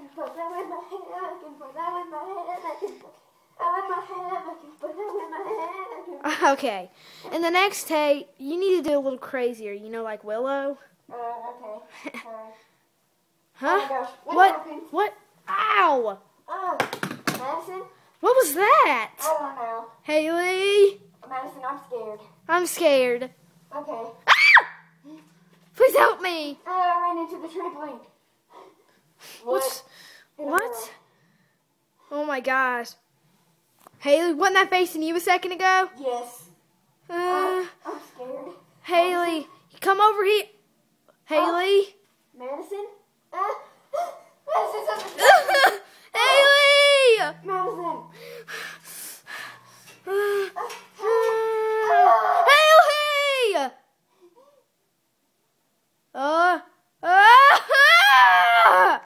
can put that in my head. I can put that in my head. I can put that in my head. I can put that in my head. Okay. And the next take, you need to do a little crazier. You know, like Willow. Okay. Huh? Oh my gosh. What? Happened? What? Ow! Oh, Madison? What was that? I don't know. Haley? Madison, I'm scared. I'm scared. Okay. Ah! Please help me. I ran into the trampoline. What? Oh my gosh. Haley, wasn't that facing you a second ago? Yes. Uh, I'm scared. Haley, come over here. Haley? Madison?